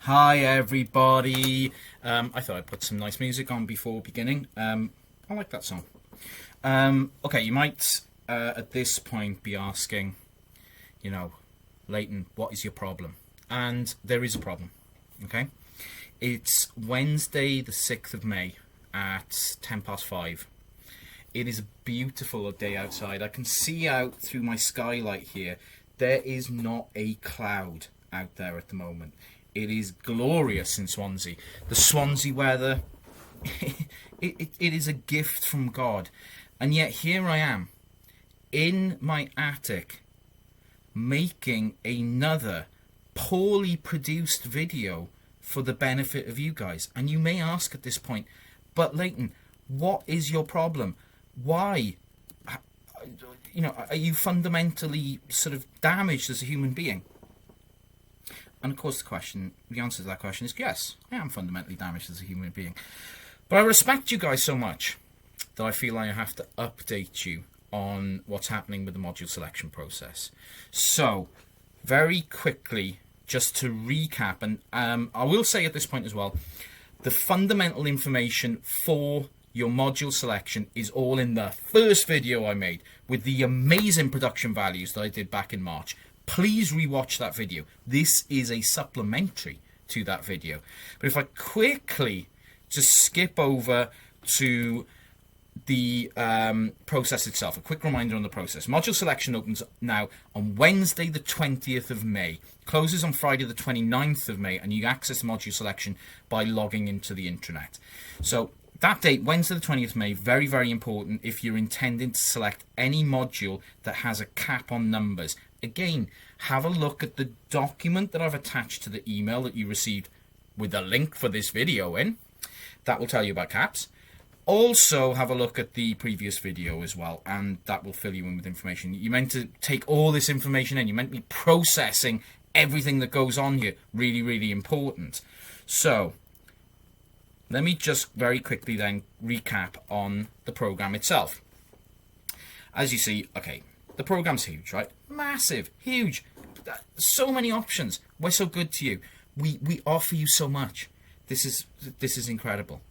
Hi everybody. I thought I'd put some nice music on before beginning. I like that song. Okay, you might at this point be asking, Leighton, what is your problem? And there is a problem, okay? It's Wednesday the 6th of May at 5:10. It is a beautiful day outside. I can see out through my skylight here. There is not a cloud out there at the moment. It is glorious in Swansea. The Swansea weather, it is a gift from God. And yet here I am, in my attic, making another poorly produced video for the benefit of you guys. And you may ask at this point, but Leighton, what is your problem? Why? Are you fundamentally sort of damaged as a human being? And of course the answer to that question is yes, I am fundamentally damaged as a human being. But I respect you guys so much that I feel I have to update you on what's happening with the module selection process. So, very quickly, just to recap, and I will say at this point as well, the fundamental information for your module selection is all in the first video I made with the amazing production values that I did back in March. Please rewatch that video. This is a supplementary to that video. But if I quickly just skip over to the process itself, a quick reminder on the process. Module selection opens now on Wednesday the 20th of May, closes on Friday the 29th of May, and you access module selection by logging into the intranet. So that date, Wednesday the 20th of May, very, very important if you're intending to select any module that has a cap on numbers. Again, have a look at the document that I've attached to the email that you received with a link for this video in. That will tell you about caps. Also, have a look at the previous video as well, and that will fill you in with information. You're meant to take all this information in. You're meant to be processing everything that goes on here. Really, really important. So, let me just very quickly then recap on the program itself. As you see, okay, the program's huge, right? Massive, huge. So many options. We're so good to you. We offer you so much. This is incredible.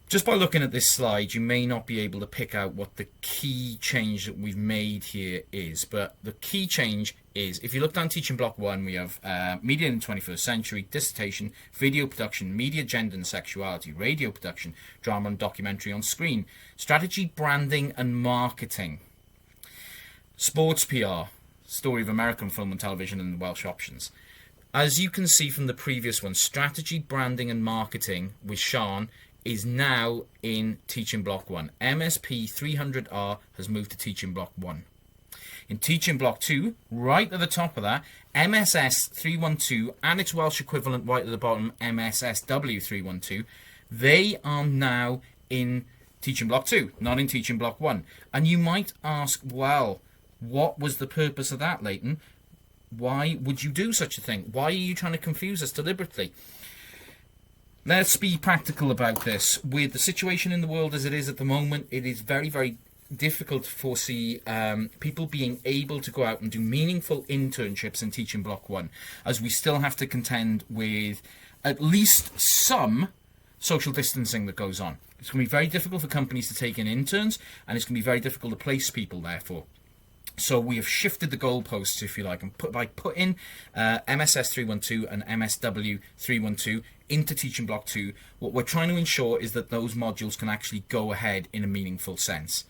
Just by looking at this slide, you may not be able to pick out what the key change that we've made here is. But the key change is, if you look down Teaching Block 1, we have Media in the 21st Century, Dissertation, Video Production, Media, Gender and Sexuality, Radio Production, Drama and Documentary on Screen, Strategy, Branding and Marketing, Sports PR, Story of American Film and Television and Welsh Options. As you can see from the previous one, Strategy, Branding and Marketing with Sean is now in Teaching Block 1. MSP 300R has moved to Teaching Block 1. In Teaching Block 2, right at the top of that, MSS 312 and its Welsh equivalent right at the bottom, MSSW 312, they are now in Teaching Block 2, not in Teaching Block 1. And you might ask, well, what was the purpose of that, Leighton? Why would you do such a thing? Why are you trying to confuse us deliberately? Let's be practical about this. With the situation in the world as it is at the moment, it is very, very difficult to foresee people being able to go out and do meaningful internships in Teaching Block 1, as we still have to contend with at least some social distancing that goes on. It's going to be very difficult for companies to take in interns, and it's going to be very difficult to place people, therefore. So we have shifted the goalposts, if you like, and by putting MSS 312 and MSW 312 into Teaching Block 2, what we're trying to ensure is that those modules can actually go ahead in a meaningful sense.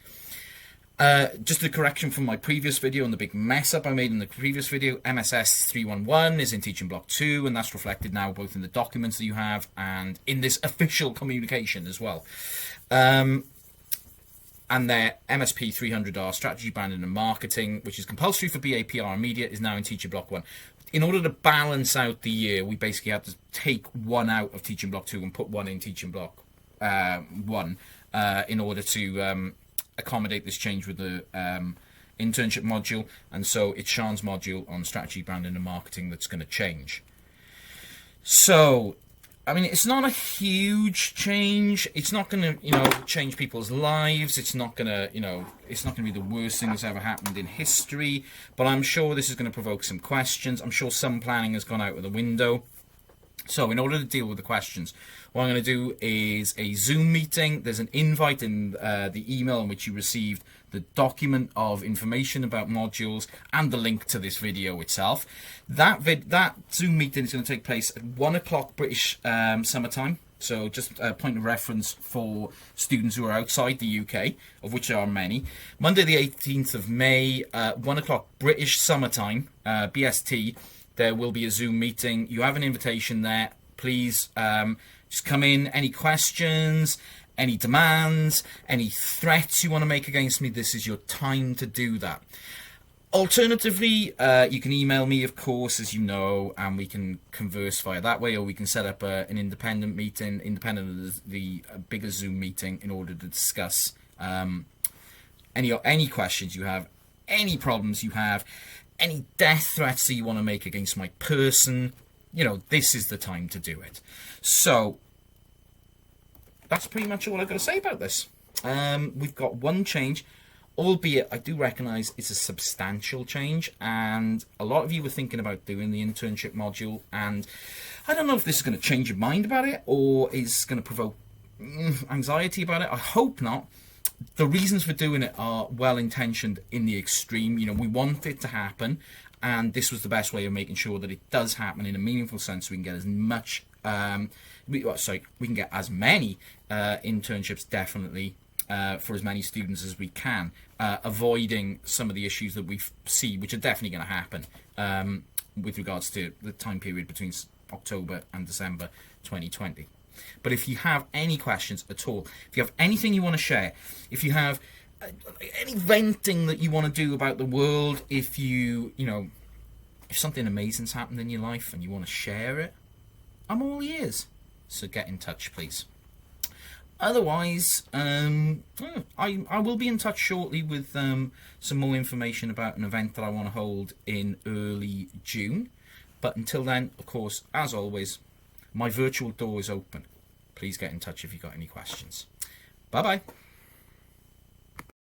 Just a correction from my previous video and the big mess up I made in the previous video, MSS 311 is in Teaching Block 2, and that's reflected now both in the documents that you have and in this official communication as well. And their MSP 300R, Strategy, Branding and Marketing, which is compulsory for BA, PR and Media, is now in Teaching Block 1. In order to balance out the year, we basically had to take one out of Teaching Block 2 and put one in Teaching Block 1 in order to accommodate this change with the internship module. And so it's Sean's module on Strategy, Branding and Marketing that's going to change. So I mean, it's not a huge change. It's not going to, change people's lives. It's not going to, it's not going to be the worst thing that's ever happened in history. But I'm sure this is going to provoke some questions. I'm sure some planning has gone out of the window. So in order to deal with the questions, what I'm going to do is a Zoom meeting. There's an invite in the email in which you received the document of information about modules and the link to this video itself. That Zoom meeting is going to take place at 1 o'clock British summertime. So just a point of reference for students who are outside the UK, of which there are many. Monday the 18th of May, 1 o'clock British summertime, BST. There will be a Zoom meeting. You have an invitation there. Please just come in. Any questions, any demands, any threats you want to make against me, this is your time to do that. Alternatively, you can email me, of course, as you know, and we can converse via that way, or we can set up an independent meeting, independent of the bigger Zoom meeting, in order to discuss any questions you have, any problems you have, any death threats that you want to make against my person. You know, this is the time to do it. So that's pretty much all I've got to say about this. We've got one change, albeit I do recognise it's a substantial change, and a lot of you were thinking about doing the internship module, and I don't know if this is going to change your mind about it or is going to provoke anxiety about it. I hope not. The reasons for doing it are well-intentioned in the extreme. You know, we want it to happen, and this was the best way of making sure that it does happen in a meaningful sense, so we can get as much, we can get as many internships, definitely, for as many students as we can, avoiding some of the issues that we see, which are definitely going to happen with regards to the time period between October and December 2020. But if you have any questions at all, if you have anything you want to share, if you have any venting that you want to do about the world, if if something amazing's happened in your life and you want to share it, I'm all ears. So get in touch, please. Otherwise, I will be in touch shortly with some more information about an event that I want to hold in early June. But until then, of course, as always, my virtual door is open. Please get in touch if you've got any questions. Bye-bye.